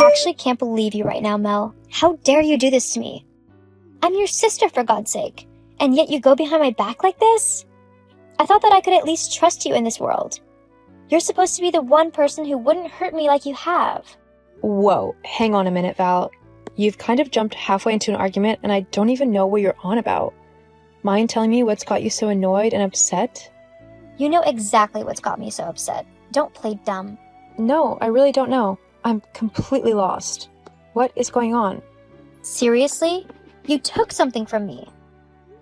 actually can't believe you right now, Mel. How dare you do this to me? I'm your sister, for God's sake, and yet you go behind my back like this? I thought that I could at least trust you in this world. You're supposed to be the one person who wouldn't hurt me like you have. Whoa, hang on a minute, Val. You've kind of jumped halfway into an argument and I don't even know what you're on about. Mind telling me what's got you so annoyed and upset? You know exactly what's got me so upset. Don't play dumb. No, I really don't know. I'm completely lost. What is going on? Seriously? You took something from me.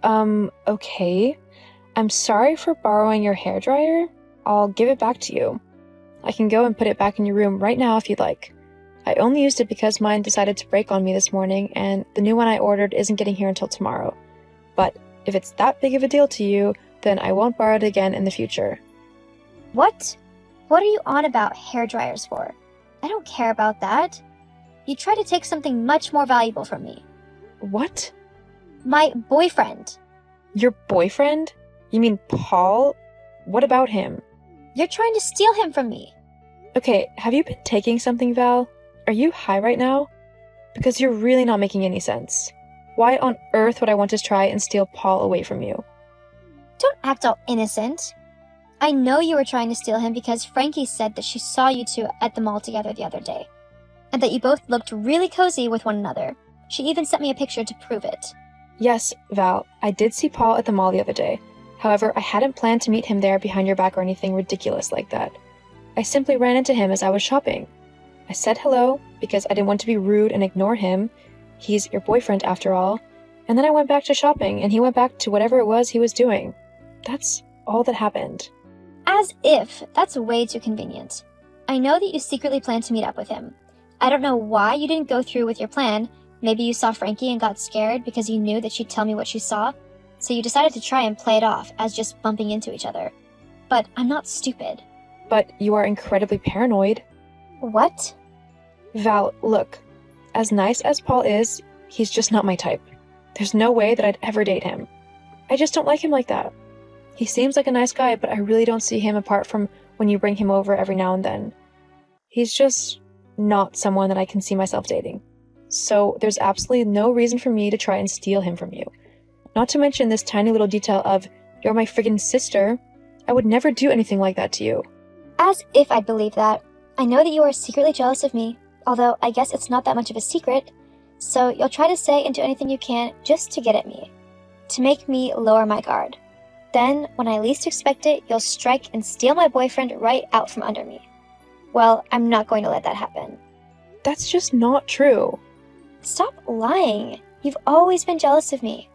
Okay. I'm sorry for borrowing your hairdryer. I'll give it back to you. I can go and put it back in your room right now if you'd like. I only used it because mine decided to break on me this morning, and the new one I ordered isn't getting here until tomorrow. But if it's that big of a deal to you, then I won't borrow it again in the future. What? What are you on about hairdryers for? I don't care about that. You tried to take something much more valuable from me. What? My boyfriend. Your boyfriend? You mean Paul? What about him? You're trying to steal him from me. Okay, have you been taking something, Val? Are you high right now? Because you're really not making any sense. Why on earth would I want to try and steal Paul away from you? Don't act all innocent. I know you were trying to steal him because Frankie said that she saw you two at the mall together the other day, and that you both looked really cozy with one another. She even sent me a picture to prove it. Yes, Val, I did see Paul at the mall the other day. However, I hadn't planned to meet him there behind your back or anything ridiculous like that. I simply ran into him as I was shopping. I said hello because I didn't want to be rude and ignore him. He's your boyfriend after all. And then I went back to shopping and he went back to whatever it was he was doing. That's all that happened. As if. That's way too convenient. I know that you secretly planned to meet up with him. I don't know why you didn't go through with your plan. Maybe you saw Frankie and got scared because you knew that she'd tell me what she saw. So you decided to try and play it off as just bumping into each other. But I'm not stupid. But you are incredibly paranoid. What? Val, look. As nice as Paul is, he's just not my type. There's no way that I'd ever date him. I just don't like him like that. He seems like a nice guy, but I really don't see him apart from when you bring him over every now and then. He's just not someone that I can see myself dating. So there's absolutely no reason for me to try and steal him from you. Not to mention this tiny little detail of, you're my friggin' sister. I would never do anything like that to you. As if I'd believe that. I know that you are secretly jealous of me, although I guess it's not that much of a secret. So you'll try to say and do anything you can just to get at me. To make me lower my guard. Then, when I least expect it, you'll strike and steal my boyfriend right out from under me. Well, I'm not going to let that happen. That's just not true. Stop lying. You've always been jealous of me.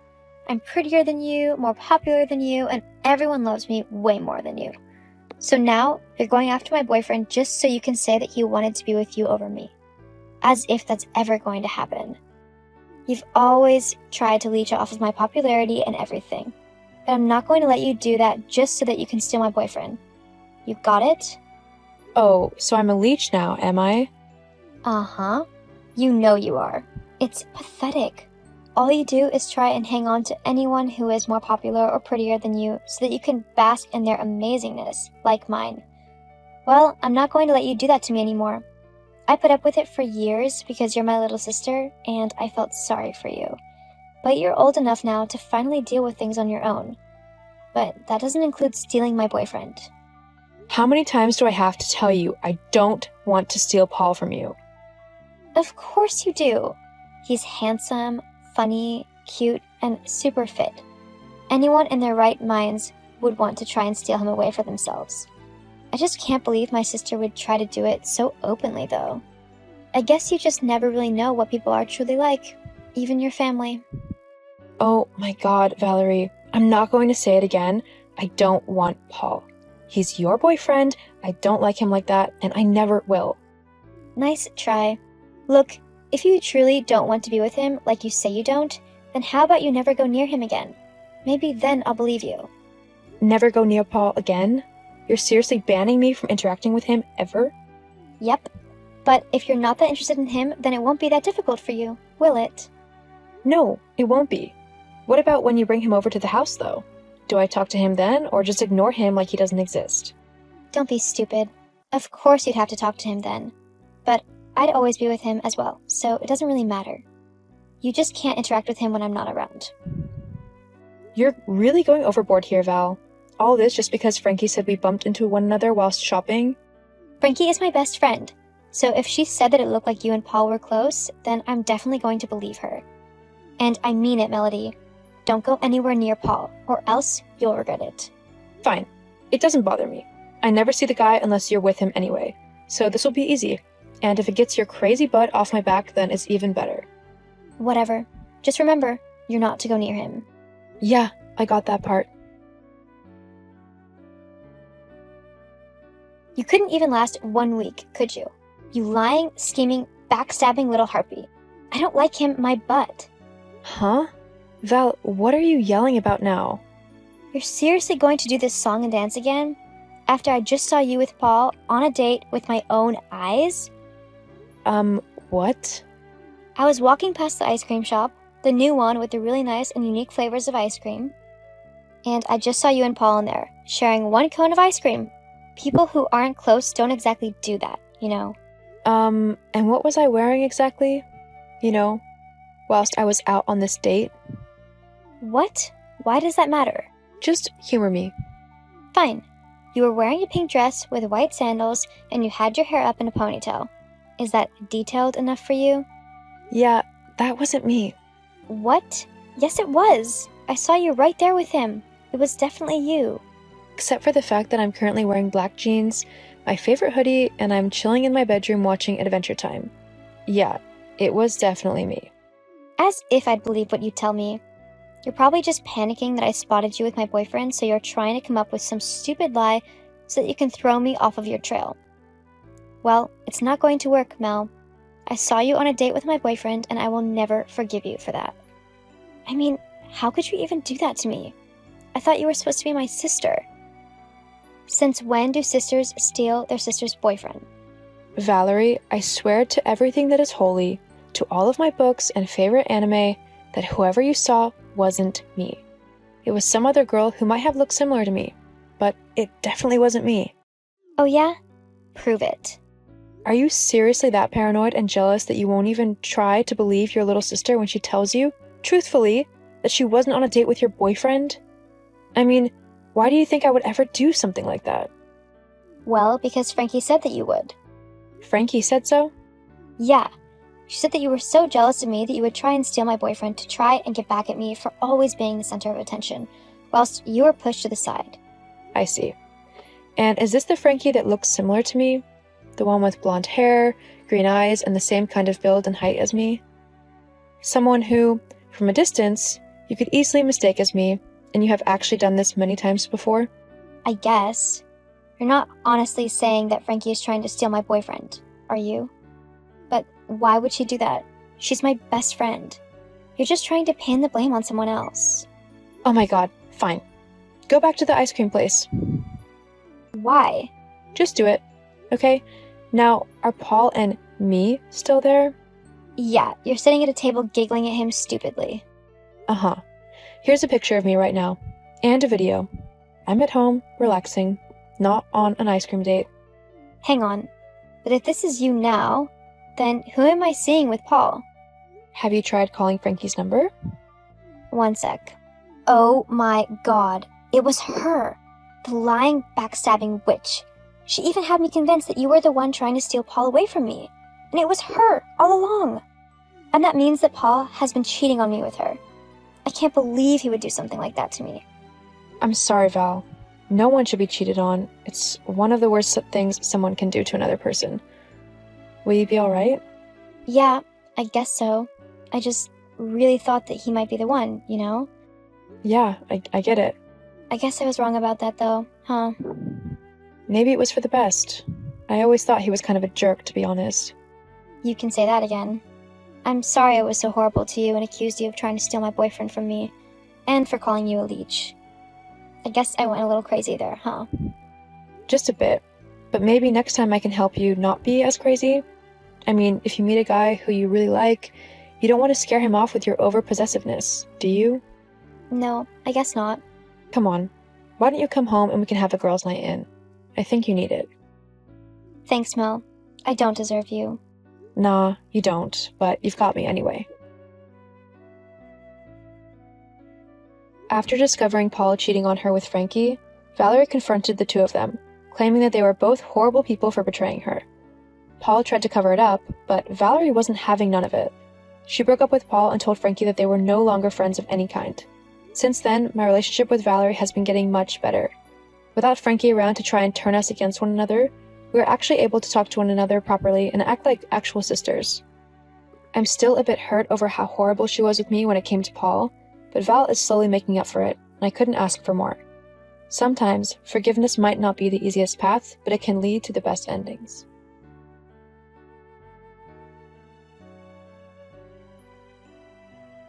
I'm prettier than you, more popular than you, and everyone loves me way more than you. So now, you're going after my boyfriend just so you can say that he wanted to be with you over me. As if that's ever going to happen. You've always tried to leech off of my popularity and everything. But I'm not going to let you do that just so that you can steal my boyfriend. You got it? Oh, so I'm a leech now, am I? Uh-huh. You know you are. It's pathetic. All you do is try and hang on to anyone who is more popular or prettier than you so that you can bask in their amazingness, like mine. Well, I'm not going to let you do that to me anymore. I put up with it for years because you're my little sister, and I felt sorry for you. But you're old enough now to finally deal with things on your own. But that doesn't include stealing my boyfriend. How many times do I have to tell you I don't want to steal Paul from you? Of course you do. He's handsome, funny, cute, and super fit. Anyone in their right minds would want to try and steal him away for themselves. I just can't believe my sister would try to do it so openly, though. I guess you just never really know what people are truly like, even your family. Oh my God, Valerie, I'm not going to say it again. I don't want Paul. He's your boyfriend, I don't like him like that, and I never will. Nice try. Look, if you truly don't want to be with him, like you say you don't, then how about you never go near him again? Maybe then I'll believe you. Never go near Paul again? You're seriously banning me from interacting with him ever? Yep. But if you're not that interested in him, then it won't be that difficult for you, will it? No, it won't be. What about when you bring him over to the house, though? Do I talk to him then, or just ignore him like he doesn't exist? Don't be stupid. Of course you'd have to talk to him then. But I'd always be with him as well, so it doesn't really matter. You just can't interact with him when I'm not around. You're really going overboard here, Val. All this just because Frankie said we bumped into one another whilst shopping? Frankie is my best friend, so if she said that it looked like you and Paul were close, then I'm definitely going to believe her. And I mean it, Melody. Don't go anywhere near Paul, or else you'll regret it. Fine. It doesn't bother me. I never see the guy unless you're with him anyway, so this will be easy. And if it gets your crazy butt off my back, then it's even better. Whatever. Just remember, you're not to go near him. Yeah, I got that part. You couldn't even last 1 week, could you? You lying, scheming, backstabbing little harpy. I don't like him my butt. Huh? Val, what are you yelling about now? You're seriously going to do this song and dance again? After I just saw you with Paul on a date with my own eyes? What? I was walking past the ice cream shop, the new one with the really nice and unique flavors of ice cream, and I just saw you and Paul in there, sharing 1 cone of ice cream. People who aren't close don't exactly do that, you know. And what was I wearing exactly? You know, whilst I was out on this date? What? Why does that matter? Just humor me. Fine. You were wearing a pink dress with white sandals, and you had your hair up in a ponytail. Is that detailed enough for you? Yeah, that wasn't me. What? Yes, it was. I saw you right there with him. It was definitely you. Except for the fact that I'm currently wearing black jeans, my favorite hoodie, and I'm chilling in my bedroom watching Adventure Time. Yeah, it was definitely me. As if I'd believe what you tell me. You're probably just panicking that I spotted you with my boyfriend, so you're trying to come up with some stupid lie so that you can throw me off of your trail. Well, it's not going to work, Mel. I saw you on a date with my boyfriend, and I will never forgive you for that. I mean, how could you even do that to me? I thought you were supposed to be my sister. Since when do sisters steal their sister's boyfriend? Valerie, I swear to everything that is holy, to all of my books and favorite anime, that whoever you saw wasn't me. It was some other girl who might have looked similar to me, but it definitely wasn't me. Oh yeah? Prove it. Are you seriously that paranoid and jealous that you won't even try to believe your little sister when she tells you, truthfully, that she wasn't on a date with your boyfriend? I mean, why do you think I would ever do something like that? Well, because Frankie said that you would. Frankie said so? Yeah. She said that you were so jealous of me that you would try and steal my boyfriend to try and get back at me for always being the center of attention, whilst you were pushed to the side. I see. And is this the Frankie that looks similar to me? The one with blonde hair, green eyes, and the same kind of build and height as me? Someone who, from a distance, you could easily mistake as me, and you have actually done this many times before? I guess. You're not honestly saying that Frankie is trying to steal my boyfriend, are you? But why would she do that? She's my best friend. You're just trying to pin the blame on someone else. Oh my god, fine. Go back to the ice cream place. Why? Just do it, okay? Now, are Paul and me still there? Yeah, you're sitting at a table giggling at him stupidly. Uh-huh. Here's a picture of me right now. And a video. I'm at home, relaxing, not on an ice cream date. Hang on. But if this is you now, then who am I seeing with Paul? Have you tried calling Frankie's number? 1 sec. Oh my god. It was her. The lying, backstabbing witch. She even had me convinced that you were the one trying to steal Paul away from me. And it was her, all along. And that means that Paul has been cheating on me with her. I can't believe he would do something like that to me. I'm sorry, Val. No one should be cheated on. It's one of the worst things someone can do to another person. Will you be alright? Yeah, I guess so. I just really thought that he might be the one, you know? Yeah, I get it. I guess I was wrong about that though, huh? Maybe it was for the best. I always thought he was kind of a jerk, to be honest. You can say that again. I'm sorry I was so horrible to you and accused you of trying to steal my boyfriend from me, and for calling you a leech. I guess I went a little crazy there, huh? Just a bit. But maybe next time I can help you not be as crazy. I mean, if you meet a guy who you really like, you don't want to scare him off with your over-possessiveness, do you? No, I guess not. Come on. Why don't you come home and we can have a girls' night in? I think you need it. Thanks, Mel. I don't deserve you. Nah, you don't, but you've got me anyway. After discovering Paul cheating on her with Frankie, Valerie confronted the two of them, claiming that they were both horrible people for betraying her. Paul tried to cover it up, but Valerie wasn't having none of it. She broke up with Paul and told Frankie that they were no longer friends of any kind. Since then, my relationship with Valerie has been getting much better. Without Frankie around to try and turn us against one another, we were actually able to talk to one another properly and act like actual sisters. I'm still a bit hurt over how horrible she was with me when it came to Paul, but Val is slowly making up for it, and I couldn't ask for more. Sometimes, forgiveness might not be the easiest path, but it can lead to the best endings.